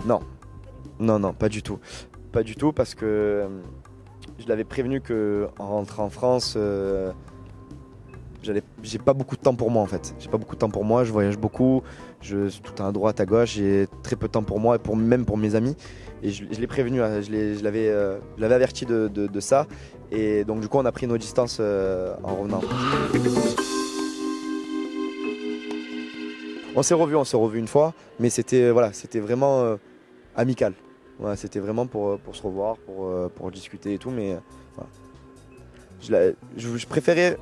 Non, non, non, pas du tout. Pas du tout parce que je l'avais prévenu qu'en rentrant en France, j'ai pas beaucoup de temps pour moi en fait. J'ai pas beaucoup de temps pour moi, je voyage beaucoup, tout à droite, à gauche, j'ai très peu de temps pour moi et même pour mes amis. Et je l'ai prévenu, hein, je l'avais averti de ça. Et donc du coup on a pris nos distances en revenant. On s'est revu une fois, mais c'était voilà, c'était vraiment amical. Voilà, c'était vraiment pour se revoir, pour discuter et tout, mais voilà. Je préférais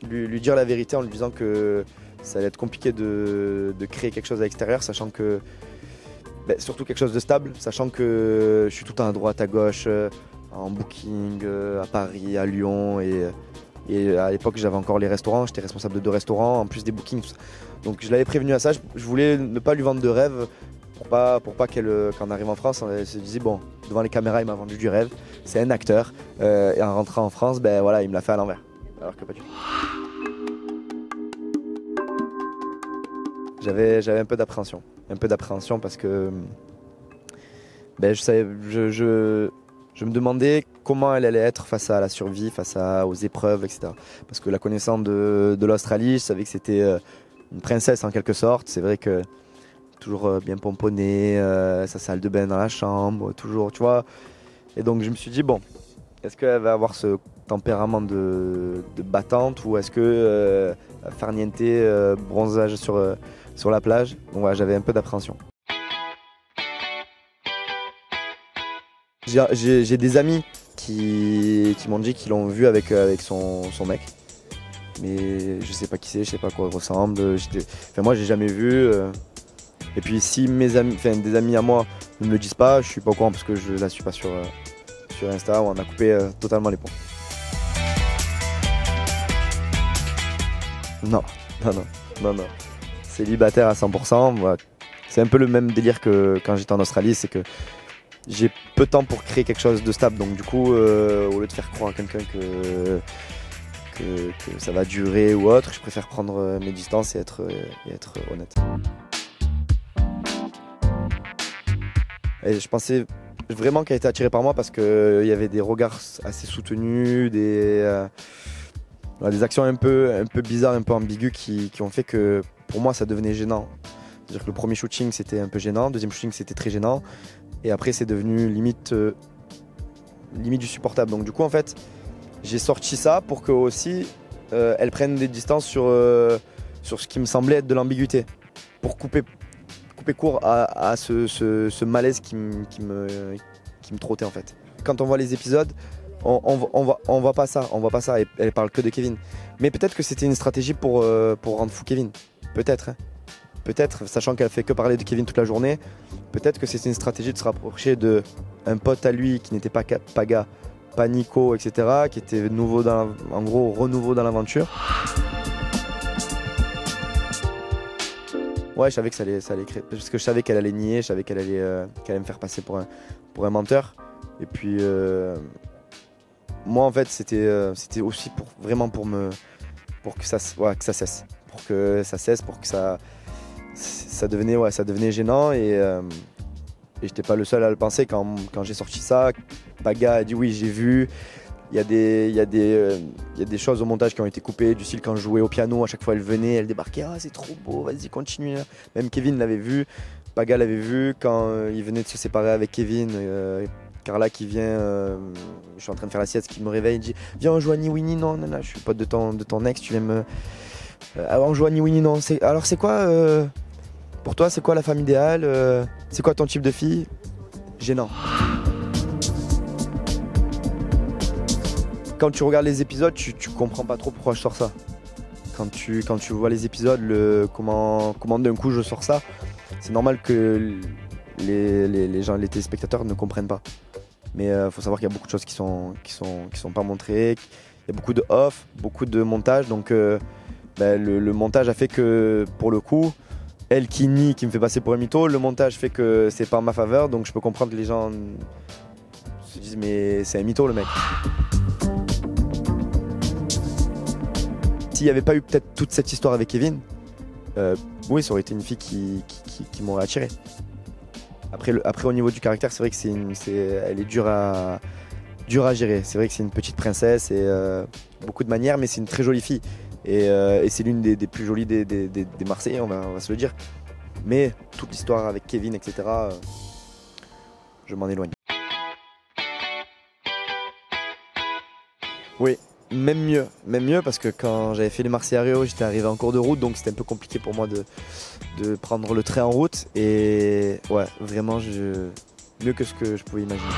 lui dire la vérité en lui disant que ça allait être compliqué de créer quelque chose à l'extérieur, sachant que, surtout quelque chose de stable, sachant que je suis tout le temps à droite, à gauche, en booking, à Paris, à Lyon, et à l'époque j'avais encore les restaurants, j'étais responsable de 2 restaurants, en plus des bookings, tout ça. Donc je l'avais prévenu à ça, je voulais ne pas lui vendre de rêve, pour pas qu'en arrive en France, elle se dise bon, devant les caméras il m'a vendu du rêve, c'est un acteur, et en rentrant en France, voilà, il me l'a fait à l'envers, alors que pas du tout. J'avais un peu d'appréhension parce que je me demandais comment elle allait être face à la survie, aux épreuves, etc. Parce que la connaissance de l'Australie, je savais que c'était une princesse en quelque sorte. C'est vrai que toujours bien pomponnée, sa salle de bain dans la chambre, toujours, tu vois. Et donc je me suis dit, bon, est-ce qu'elle va avoir ce tempérament de battante ou est-ce que farniente, bronzage sur la plage. Donc voilà, j'avais un peu d'appréhension. J'ai des amis qui m'ont dit qu'ils l'ont vu avec son mec. Mais je sais pas qui c'est, je sais pas à quoi il ressemble. Moi j'ai jamais vu. Et puis si des amis à moi ne me le disent pas, je suis pas au courant parce que je la suis pas sur Insta où on a coupé totalement les ponts. Non. Célibataire à 100%. Voilà. C'est un peu le même délire que quand j'étais en Australie, c'est que j'ai peu de temps pour créer quelque chose de stable. Donc du coup, au lieu de faire croire à quelqu'un que ça va durer ou autre, je préfère prendre mes distances et être honnête. Et je pensais vraiment qu'elle était attirée par moi parce qu'il y avait des regards assez soutenus, des actions un peu bizarres, un peu ambiguës qui ont fait que pour moi ça devenait gênant. C'est-à-dire que le premier shooting c'était un peu gênant, le deuxième shooting c'était très gênant et après c'est devenu limite du supportable. Donc du coup en fait j'ai sorti ça pour que aussi elle prenne des distances sur ce qui me semblait être de l'ambiguïté, pour couper court à ce malaise qui me trottait en fait. Quand on voit les épisodes, on voit pas ça, et elle parle que de Kevin. Mais peut-être que c'était une stratégie pour rendre fou Kevin. Peut-être, hein. Peut-être, sachant qu'elle fait que parler de Kevin toute la journée, peut-être que c'était une stratégie de se rapprocher d'un pote à lui qui n'était pas Paga, pas Nico, etc., qui était renouveau dans l'aventure. Ouais, je savais que ça allait créer, parce que je savais qu'elle allait nier, je savais qu'elle allait me faire passer pour un menteur. Et puis, moi en fait, c'était aussi pour que ça cesse, pour que ça devenait gênant et j'étais pas le seul à le penser quand j'ai sorti ça. Paga a dit oui, j'ai vu. Il y a des choses au montage qui ont été coupées, du style quand je jouais au piano, à chaque fois elle venait, elle débarquait, ah c'est trop beau, vas-y continue. Même Kevin l'avait vu, Paga l'avait vu quand il venait de se séparer avec Kevin. Carla qui vient, je suis en train de faire la sieste, qui me réveille, il dit viens on joue à Ni Winnie, non, je suis pote de ton ex, tu viens me... on joue à Ni Winnie, non, alors c'est quoi pour toi, c'est quoi la femme idéale, c'est quoi ton type de fille? Gênant. Quand tu regardes les épisodes, tu comprends pas trop pourquoi je sors ça. Quand tu vois les épisodes, comment d'un coup je sors ça, c'est normal que les gens, les téléspectateurs ne comprennent pas. Mais faut savoir qu'il y a beaucoup de choses qui sont pas montrées. Il y a beaucoup de off, beaucoup de montage. Donc le montage a fait que pour le coup, elle qui nie, qui me fait passer pour un mytho, le montage fait que c'est pas en ma faveur. Donc je peux comprendre que les gens se disent mais c'est un mytho le mec. S'il n'y avait pas eu peut-être toute cette histoire avec Kevin, oui, ça aurait été une fille qui m'aurait attiré. Après au niveau du caractère, c'est vrai que elle est dure à gérer. C'est vrai que c'est une petite princesse et beaucoup de manières, mais c'est une très jolie fille. Et c'est l'une des plus jolies des Marseillais, on va se le dire. Mais toute l'histoire avec Kevin, etc., je m'en éloigne. Oui, même mieux parce que quand j'avais fait les Marseillais à Rio, j'étais arrivé en cours de route, donc c'était un peu compliqué pour moi de prendre le train en route. Et ouais, vraiment mieux que ce que je pouvais imaginer.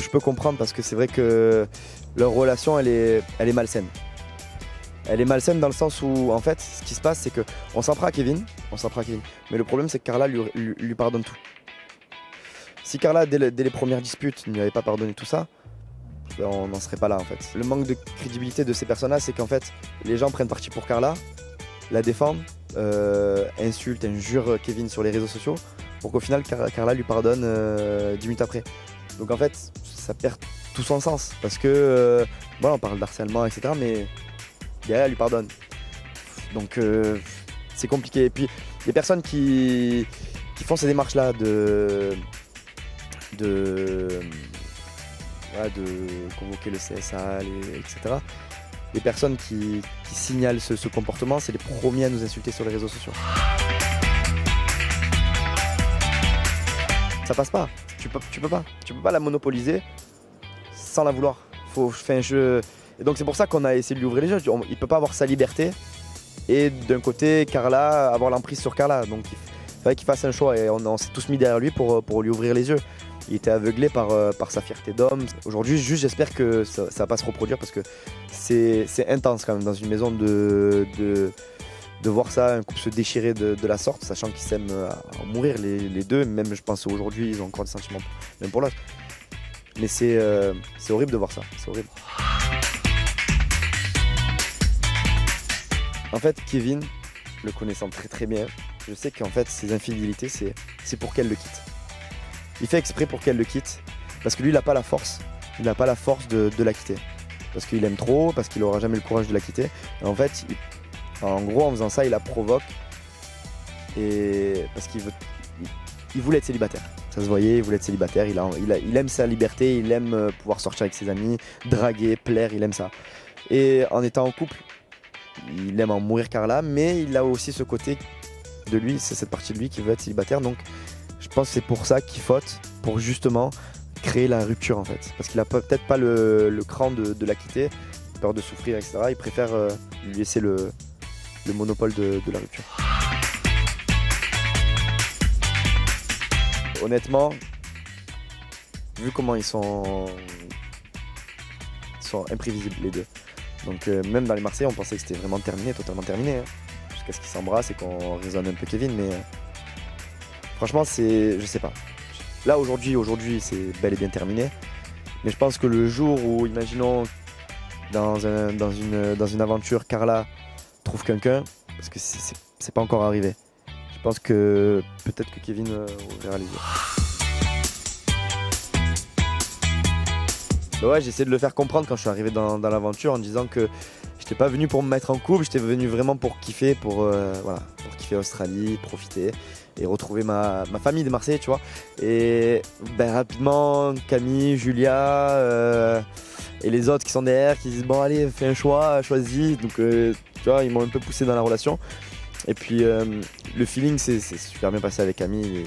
Je peux comprendre parce que c'est vrai que leur relation, elle est malsaine. Elle est malsaine dans le sens où, en fait, ce qui se passe, c'est qu'on s'en prend à Kevin, mais le problème, c'est que Carla lui pardonne tout. Si Carla, dès les premières disputes, ne lui avait pas pardonné tout ça, ben, on n'en serait pas là, en fait. Le manque de crédibilité de ces personnages, c'est qu'en fait, les gens prennent parti pour Carla, la défendent, insultent, injurent Kevin sur les réseaux sociaux, pour qu'au final, Carla lui pardonne 10 minutes après. Donc en fait, ça perd tout son sens, parce que, voilà, on parle d'harcèlement, etc., mais derrière, elle lui pardonne. Donc c'est compliqué. Et puis, les personnes qui font ces démarches-là de convoquer le CSA, etc., les personnes qui signalent ce comportement, c'est les premiers à nous insulter sur les réseaux sociaux. Ça passe pas. Tu peux pas la monopoliser sans la vouloir. Faut faire un jeu. Et donc c'est pour ça qu'on a essayé de lui ouvrir les yeux. Il peut pas avoir sa liberté et d'un côté Carla avoir l'emprise sur Carla. Donc il fallait qu'il fasse un choix et on s'est tous mis derrière lui pour lui ouvrir les yeux. Il était aveuglé par sa fierté d'homme. Aujourd'hui, juste j'espère que ça va pas se reproduire parce que c'est intense quand même dans une maison de voir ça, un couple se déchirer de la sorte, sachant qu'ils s'aiment à mourir les deux. Même je pense aujourd'hui, ils ont encore des sentiments même pour l'autre. Mais c'est horrible de voir ça, c'est horrible. En fait, Kevin, le connaissant très très bien, je sais qu'en fait ses infidélités, c'est pour qu'elle le quitte. Il fait exprès pour qu'elle le quitte, parce que lui il n'a pas la force, de la quitter. Parce qu'il aime trop, parce qu'il n'aura jamais le courage de la quitter. Et en fait, en gros, en faisant ça, il la provoque, et parce qu'il voulait être célibataire. Ça se voyait, il voulait être célibataire, il aime sa liberté, il aime pouvoir sortir avec ses amis, draguer, plaire, il aime ça. Et en étant en couple, il aime en mourir Carla, mais il a aussi ce côté de lui, c'est cette partie de lui qui veut être célibataire. Donc je pense que c'est pour ça qu'il faute, pour justement créer la rupture en fait. Parce qu'il a peut-être pas le cran de la quitter, peur de souffrir, etc. Il préfère lui laisser le monopole de la rupture. Honnêtement, vu comment ils sont imprévisibles les deux. Donc même dans les Marseillais, on pensait que c'était vraiment terminé, totalement terminé. Hein, jusqu'à ce qu'ils s'embrassent et qu'on raisonne un peu Kevin. Mais franchement, je sais pas. Là, aujourd'hui, c'est bel et bien terminé. Mais je pense que le jour où, imaginons, dans une aventure, Carla trouve quelqu'un, parce que c'est pas encore arrivé. Je pense que peut-être que Kevin ouvrira les yeux. Bah ouais, j'ai essayé de le faire comprendre quand je suis arrivé dans l'aventure en disant que j'étais pas venu pour me mettre en couple, j'étais venu vraiment pour kiffer, pour kiffer Australie, profiter et retrouver ma famille des Marseillais, tu vois. Et ben, rapidement, Camille, Julia et les autres qui sont derrière qui disent bon allez, fais un choix, choisis. Donc tu vois, ils m'ont un peu poussé dans la relation. Et puis le feeling c'est super bien passé avec Camille,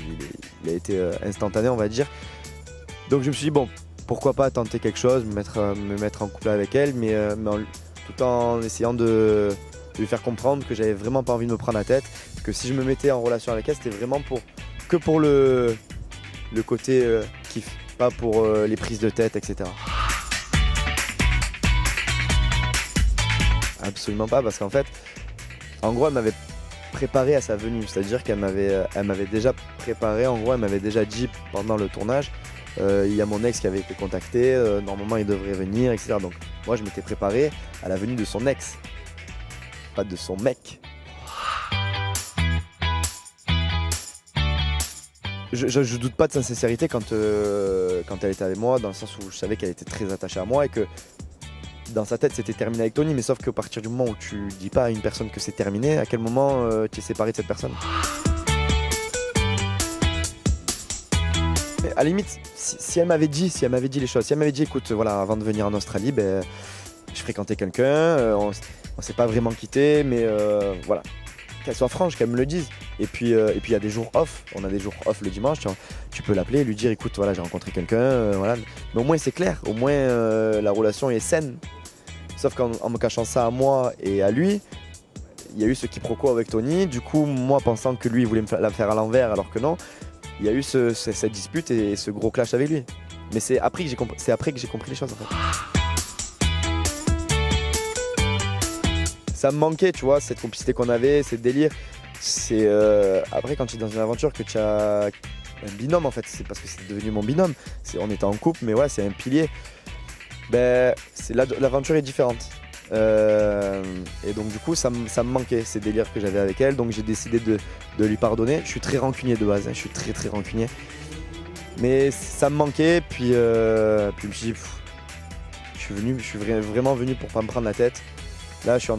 il a été instantané on va dire. Donc je me suis dit bon, pourquoi pas tenter quelque chose, me mettre en couple avec elle, mais tout en essayant de lui faire comprendre que j'avais vraiment pas envie de me prendre la tête, que si je me mettais en relation avec elle, c'était vraiment que pour le côté kiff, pas pour les prises de tête, etc. Absolument pas, parce qu'en fait, en gros, elle m'avait préparé à sa venue, c'est-à-dire qu'elle m'avait déjà préparé, en gros, elle m'avait déjà dit pendant le tournage, il y a mon ex qui avait été contacté, normalement il devrait venir, etc. Donc moi je m'étais préparé à la venue de son ex, pas de son mec. Je doute pas de sa sincérité quand elle était avec moi, dans le sens où je savais qu'elle était très attachée à moi et que dans sa tête c'était terminé avec Tony, mais sauf qu'à partir du moment où tu dis pas à une personne que c'est terminé, à quel moment tu es séparé de cette personne? Mais à la limite, si elle m'avait dit les choses, si elle m'avait dit écoute voilà, avant de venir en Australie, ben, je fréquentais quelqu'un, on s'est pas vraiment quitté, mais voilà. Qu'elle soit franche, qu'elle me le dise. Et puis il y a des jours off, on a des jours off le dimanche, tu peux l'appeler et lui dire écoute voilà j'ai rencontré quelqu'un, voilà. Mais au moins c'est clair, au moins la relation est saine. Sauf qu'en me cachant ça à moi et à lui, il y a eu ce quiproquo avec Tony. Du coup moi pensant que lui il voulait la faire à l'envers alors que non, il y a eu cette dispute et ce gros clash avec lui. Mais c'est après que j'ai compris les choses en fait. Ça me manquait, tu vois, cette complicité qu'on avait, ces délires. C'est après quand tu es dans une aventure que tu as un binôme en fait, c'est parce que c'est devenu mon binôme. On était en couple, mais ouais, c'est un pilier. Ben, l'aventure est différente. Et donc du coup, ça me manquait ces délires que j'avais avec elle. Donc j'ai décidé de lui pardonner. Je suis très rancunier de base, hein, je suis très rancunier. Mais ça me manquait, puis je me suis dit, je suis vraiment venu pour pas me prendre la tête. Là, je suis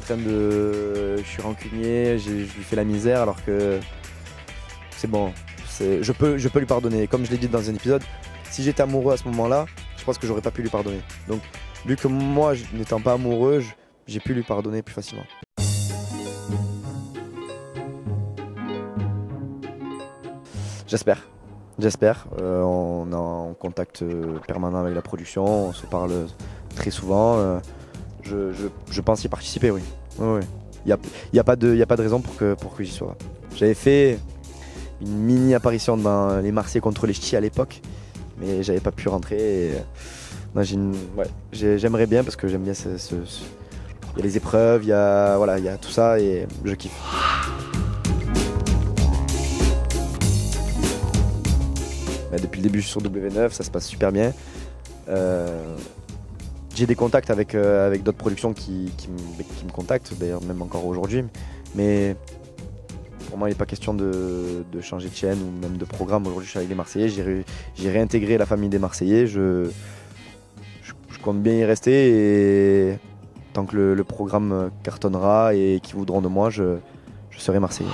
rancunier, je lui fais la misère alors que c'est bon. Je peux lui pardonner. Comme je l'ai dit dans un épisode, si j'étais amoureux à ce moment-là, je pense que j'aurais pas pu lui pardonner. Donc, vu que moi, n'étant pas amoureux, j'ai pu lui pardonner plus facilement. J'espère. On est en contact permanent avec la production, on se parle très souvent. Je pense y participer, oui. Il n'y a pas de raison pour que j'y sois. J'avais fait une mini apparition dans les Marseillais contre les Ch'tis à l'époque, mais j'avais pas pu rentrer. J'aimerais bien parce que j'aime bien il y a les épreuves, il y a tout ça et je kiffe. Depuis le début, je suis sur W9, ça se passe super bien. J'ai des contacts avec d'autres productions qui me contactent, d'ailleurs même encore aujourd'hui. Mais pour moi, il n'est pas question de changer de chaîne ou même de programme. Aujourd'hui, je suis avec les Marseillais, j'ai réintégré la famille des Marseillais. Je compte bien y rester et tant que le programme cartonnera et qu'ils voudront de moi, je serai Marseillais.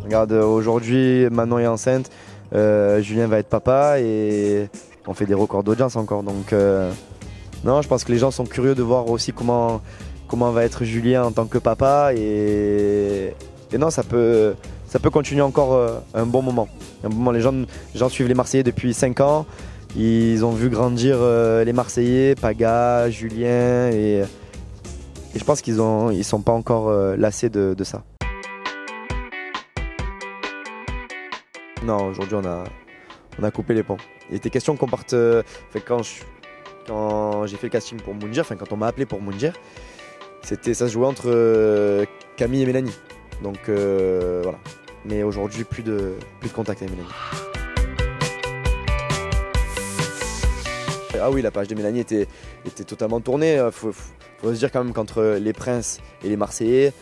Regarde, aujourd'hui, Manon est enceinte. Julien va être papa et on fait des records d'audience encore. Donc non, je pense que les gens sont curieux de voir aussi comment va être Julien en tant que papa et non, ça peut continuer encore un bon moment. Les gens suivent les Marseillais depuis 5 ans. Ils ont vu grandir les Marseillais, Paga, Julien et je pense qu'ils sont pas encore lassés de ça. Non, aujourd'hui on a coupé les ponts. Il était question qu'on parte. Quand j'ai fait le casting pour Moundir, quand on m'a appelé pour Moundir, ça se jouait entre Camille et Mélanie. Donc voilà. Mais aujourd'hui plus de contact avec Mélanie. Ah oui, la page de Mélanie était totalement tournée. Faut se dire quand même qu'entre les Princes et les Marseillais,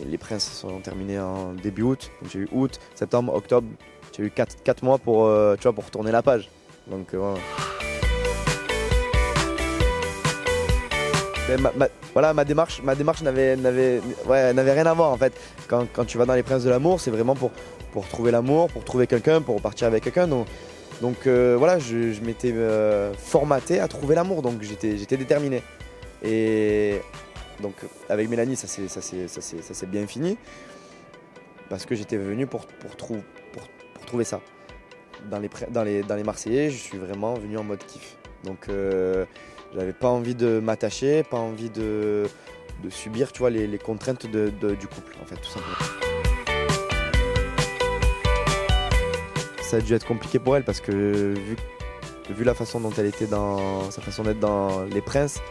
les Princes sont terminés en début août. Donc j'ai eu août, septembre, octobre. J'ai eu 4 mois pour tourner la page. Donc voilà. Ma démarche n'avait rien à voir en fait. Quand tu vas dans les Princes de l'amour, c'est vraiment pour trouver l'amour, pour trouver quelqu'un, pour repartir avec quelqu'un. Donc voilà, je m'étais formaté à trouver l'amour, donc j'étais déterminé. Et donc avec Mélanie, ça s'est bien fini parce que j'étais venu pour trouver ça. Dans les Marseillais, je suis vraiment venu en mode kiff. Donc j'avais pas envie de m'attacher, pas envie de subir, tu vois, les contraintes du couple, en fait, tout simplement. Ça a dû être compliqué pour elle parce que vu la façon dont elle était dans sa façon d'être dans Les Princes,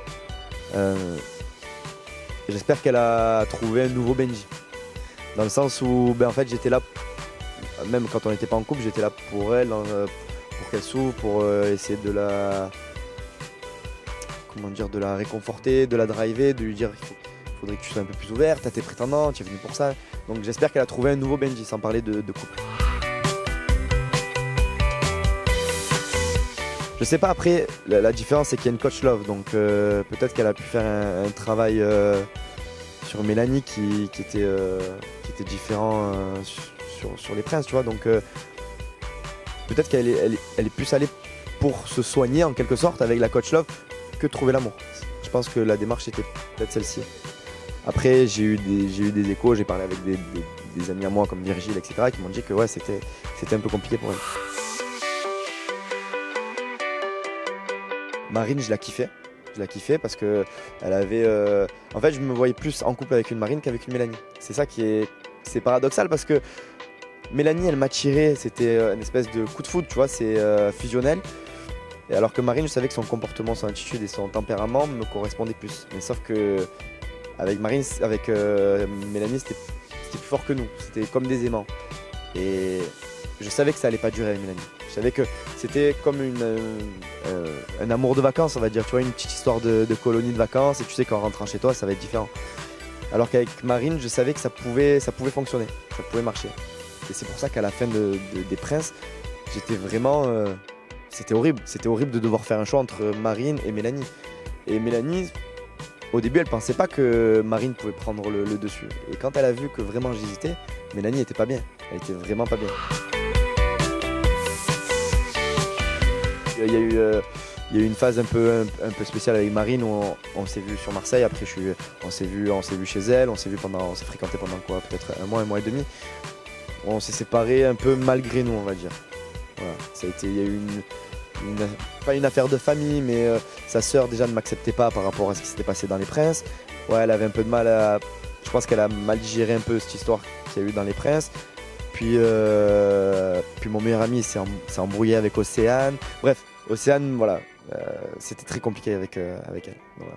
j'espère qu'elle a trouvé un nouveau Benji. Dans le sens où en fait j'étais là, même quand on n'était pas en couple, j'étais là pour elle, pour qu'elle souffre, pour essayer de la réconforter, de la driver, de lui dire qu'il faudrait que tu sois un peu plus ouverte, t'as tes prétendants, tu es venu pour ça. Donc j'espère qu'elle a trouvé un nouveau Benji, sans parler de couple. Je sais pas, après, la différence c'est qu'il y a une coach love, donc peut-être qu'elle a pu faire un travail sur Mélanie qui était différent sur les princes, tu vois. Donc peut-être qu'elle est plus allée pour se soigner en quelque sorte avec la coach love que trouver l'amour. Je pense que la démarche était peut-être celle-ci. Après, j'ai eu des échos, j'ai parlé avec des amis à moi comme Virgile, etc., qui m'ont dit que ouais, c'était un peu compliqué pour elle. Marine, je la kiffais. Je la kiffais parce que elle avait. En fait, je me voyais plus en couple avec une Marine qu'avec une Mélanie. C'est ça c'est paradoxal parce que Mélanie, elle m'attirait. C'était une espèce de coup de foudre, tu vois, c'est fusionnel. Et alors que Marine, je savais que son comportement, son attitude et son tempérament me correspondaient plus. Mais sauf que avec Marine, avec Mélanie, c'était plus fort que nous. C'était comme des aimants. Et je savais que ça allait pas durer avec Mélanie. Je savais que c'était comme un amour de vacances, on va dire. Tu vois, une petite histoire de colonie de vacances et tu sais qu'en rentrant chez toi, ça va être différent. Alors qu'avec Marine, je savais que ça pouvait fonctionner, ça pouvait marcher. Et c'est pour ça qu'à la fin des Princes, j'étais vraiment... c'était horrible de devoir faire un choix entre Marine et Mélanie. Et Mélanie, au début, elle pensait pas que Marine pouvait prendre le dessus. Et quand elle a vu que vraiment j'hésitais, Mélanie était pas bien. Elle était vraiment pas bien. Il y a eu une phase un peu spéciale avec Marine où on s'est vu sur Marseille. Après, on s'est vu chez elle. On s'est fréquenté pendant quoi, peut-être un mois et demi. On s'est séparés un peu malgré nous, on va dire. Voilà. Il y a eu pas une affaire de famille, mais sa sœur déjà ne m'acceptait pas par rapport à ce qui s'était passé dans Les Princes. Ouais, elle avait un peu de mal je pense qu'elle a mal digéré un peu cette histoire qu'il y a eu dans Les Princes. Puis mon meilleur ami s'est embrouillé avec Océane. Bref, Océane, voilà, c'était très compliqué avec elle. Voilà.